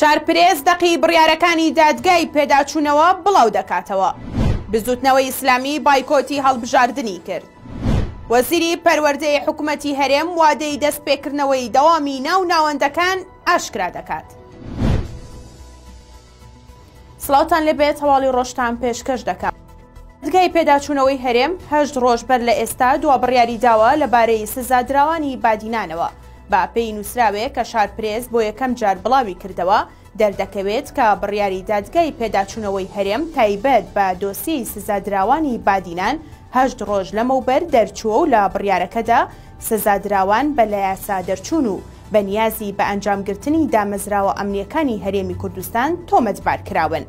شارپرێز دەقی بڕیارەکانی دادگای پێداچوونەوە بڵاو دەکاتەوە. بزوتنەوەی ئیسلامی بایکۆتی هەڵبژاردنی کرد. وەزیری پەروەردەی حکوومەتی هەرێم وادەی دەستپێکردنەوەی دەوامی ناو ناوەندەکان ئاشکرا دەکات. سڵاوتان لەبێت هەواڵی ڕۆژتان پێشکەش دەکات. دادگای پێداچوونەوەی هەرێم 8 ڕۆژ بەر لە ئێستا دوا بڕیاری داوە لەبارەی سزادراوانی بادینانەوە. با پێی نووسراوێ کە شارپرێز بۆ یەکەم جار بڵاوی کردەوە دەردەکەوێت کە بڕیاری دادگای پێداچوونەوەی هەرێم تایبەت بە دۆسیی سزادراوانی بادینان 8 ڕۆژ لەمەوبەر دەرچووە و لە بڕیارەکەدا سزادراوان بە لە یاسا دەرچوون و بەنیازی بە ئەنجامگرتنی دامەزراوە ئەمنیەکانی هەرێمی کوردستان تۆمەتبار کراون.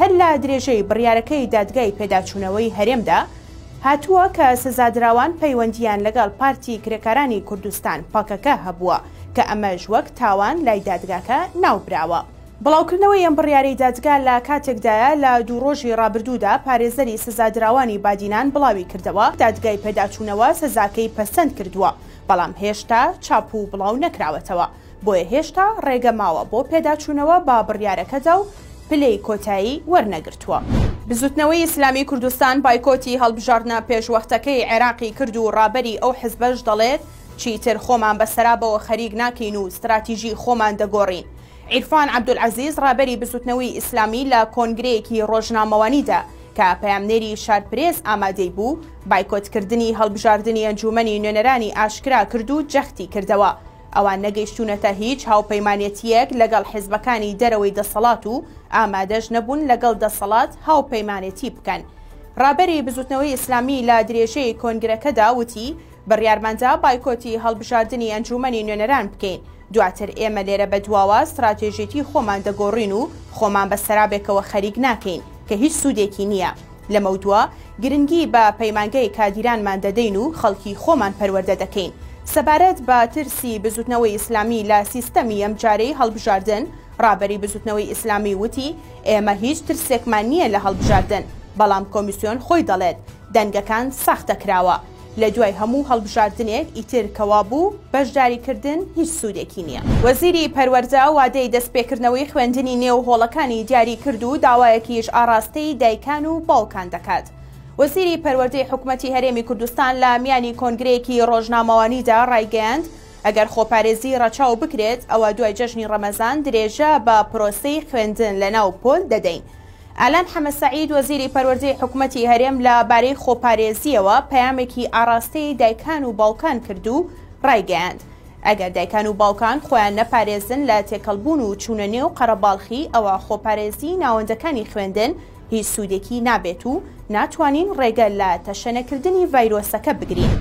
هەر لە درێژەی بڕیارەکەی دادگای پێداچوونەوەی هەرێمدا هاتووە کە سزادراوان پەیوەندیان لەگەڵ پارتی کرێکارانی کوردستان پاکەکە هەبووە کە ئەمەش وەک تاوان لای دادگاکە ناوبراوە. بڵاوکردنەوەی ئەم بڕیارەی دادگا لە کاتێکدایە لە دوو ڕۆژی ڕابردوودا پارێزەری سزادراوانی بادینان بڵاوی کردەوە. دادگای پێداچوونەوە سزاکەی پەسەند کردووە، بەڵام هێشتا چاپ و بڵاو نەکراوەتەوە، بۆیە هێشتا ڕێگە ماوە بۆ پێداچوونەوە با بڕیارەکەدا و پلەی کۆتایی وەرنەگرتووە. بزوتنەوەی ئیسلامی کوردستان بایکۆتی هەڵبژاردنە پێشوەختەکەی عێراقی کرد و ڕابەری ئەو حزبەش دەڵێت چیتر خۆمان بەسەرابەوە خەریک ناکەین و استراتیژی خۆمان دەگۆڕین. عیرفان عەبدولعەزیز ڕابەری بزوتنەوەی ئیسلامی لە کۆنگرەیەکی ڕۆژنامەوانیدا کە پەیامنێری شارپرێز ئامادەی بوو بایکۆتکردنی هەڵبژاردننی ئەنجومەنی نوێنەرانی ئاشکرا کرد و جەختی کردەوە. ئەوان نەگەیشتونەتە هیچ هاوپەیمانێتیەک لەگەڵ حیزبەکانی دەرەوەی دەسەڵات و ئامادەش نەبوون لەگەڵ دەسەڵات هاوپەیمانێتی بکەن. ڕابەری بزوتنەوەی ئیسلامی لە درێژەی کۆنگرەکەدا وتی بڕیارماندا بایکۆتی هەڵبژاردننی ئەنجومەنی نوێنەران بکەین، دواتر ئێمە لێرە بەدواوە استراتێژێتی خۆمان دەگۆڕین و خۆمان بەسەرابێکەوە خەریک ناکەین کە هیچ سوودێکی نییە. لەمە دووە گرنگی بە پەیمانگەی کادیرانمان دەدەین و خەڵکی خۆمان پەروەردە دەکەین. سەبارەت بە ترسی بزوتنەوەی ئیسلامی لە سیستەمی ئەم جارەی هەڵبژاردن، ڕابەری بزوتنەوەی ئیسلامی وتی ئێمە هیچ ترسێکمان نییە لە هەڵبژاردن، بەڵام کۆمیسیۆن خۆی دەڵێت دەنگەکان ساختە کراوە. لە دوای هەموو هەڵبژاردنێک ئیتر کەوا بوو بەشداریکردن هیچ سوودێکی نییە. وەزیری پەروەردە وادەی دەستپێکردنەوەی خوێندنی نێو هۆڵەکانی دیاری کرد و داوایەکیش ئاراستەی دایکان و باوکان دەکات. وەزیری پەروەردەی حکوومەتی هەرێمی کوردستان لە میانی کۆنگرەیەکی ڕۆژنامەوانیدا ڕایگەیاند ئەگەر خۆپارێزی ڕەچاو بکرێت ئەوە دوای جەژنی ڕەمەزان درێژە بە پرۆسەی خوێندن لە ناو پۆل دەدەین. ئالان حەمەدسەعید وەزیری پەروەردەی حکوومەتی هەرێم لەبارەی خۆپارێزیەوە پەیامێکی ئاراستەی دایکان و باوکان کرد و ڕایگەیاند ئەگەر دایکان و باوکان خۆیان نەپارێزن لە تێکەڵبوون و چوونە نێو قەرەباڵخی ئەوە خۆپارێزی ناوەندەکانی خوێندن هیچ سوودێکی نابێت و ناتوانین ڕێگە لە تەشەنەکردنی ڤایرۆسەکە بگرین.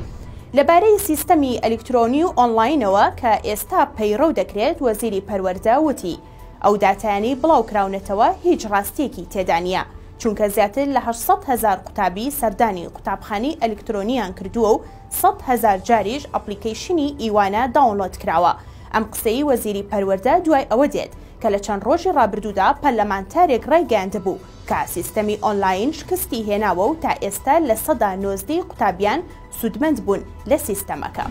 لەبارەی سیستەمی ئەلکترۆنی و ئۆنلاینەوە کە ئێستا پەیڕەو دەکرێت وەزیری پەروەردە وتی ئەو داتایانی بڵاو کراونەتەوە هیچ ڕاستیەکی تێدا نییە، چونکە زیاتر لە 800,000 قوتابی سەردانی قوتابخانی ئەلکترۆنیان کردووە و 100,000 جاریش ئەپلیکیشنی ئیوانە داونلۆد کراوە. ئەم قسەی وەزیری پەروەردە دوای ئەوە دێت کە لە چەند ڕۆژی ڕابردوودا پەرلەمانتارێک ڕایگەیاندەبوو کە سیستەمی ئۆنلاین شکستی هێناوە و تا ئێستا لە 90 قوتابیان سوودمەند بوون لە سیستەمەکە.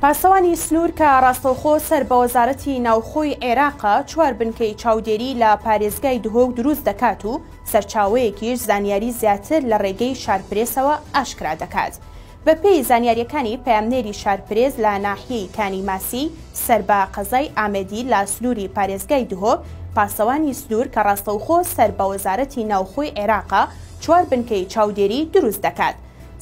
پاسەوانی سنوور کە ڕاستەوخۆ سەر بە وەزارەتی ناوخۆی عێراقە 4 بنکەی چاودێری لە پارێزگای دهۆک دروست دەکات و سەرچاوەیەکیش زانیاری زیاتر لە ڕێگەی شارپرێسەوە ئاشکرا دەکات. بە پێی زانیاریەکانی پەیامنێری شارپرێز لە ناحیەی کانی ماسی سەر بە قەزای ئامەدی لە سنووری پارێزگای دهۆک، پاسەوانی سنوور کە ڕاستەوخۆ سەر بە وەزارەتی ناوخۆی عێراقە 4 بنکەی چاودێری دروست دەکات.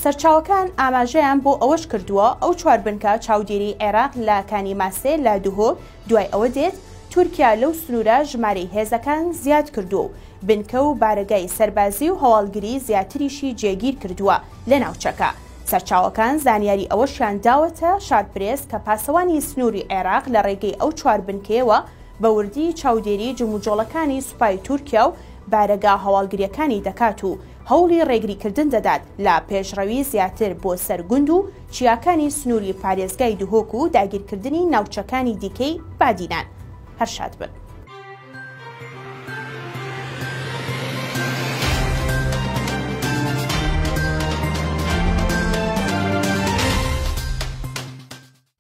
سەرچاوەکان ئاماژەیان بۆ ئەوەش کردووە ئەو 4 بنکە چاودێری عێراق لە کانی ماسێ لە دهۆک دوای ئەوە دێت تورکیا لەو سنوورە ژمارەی هێزەکان زیاد کردووە و بنکە و بارگای سەربازی و هەواڵگری زیاتریشی جێگیر کردووە لە ناوچەکە. سەرچاوەکان زانیاری ئەوەشیان داوەتە شارپرێز کە پاسەوانی سنووری عێراق لە ڕێگەی ئەو 4 بنکەوە بە وردی چاودێری جموجۆڵەکانی سوپای تورکیا و بارەگا هەواڵگریەکانی دەکات و هەوڵی ڕێگریکردن دەدات لە پێشڕەوی زیاتر بۆ سەرگوند و چیاکانی سنووری پارێزگای دهۆک و داگیرکردنی ناوچەکانی دیکەی بادینان. هەر شاد بن.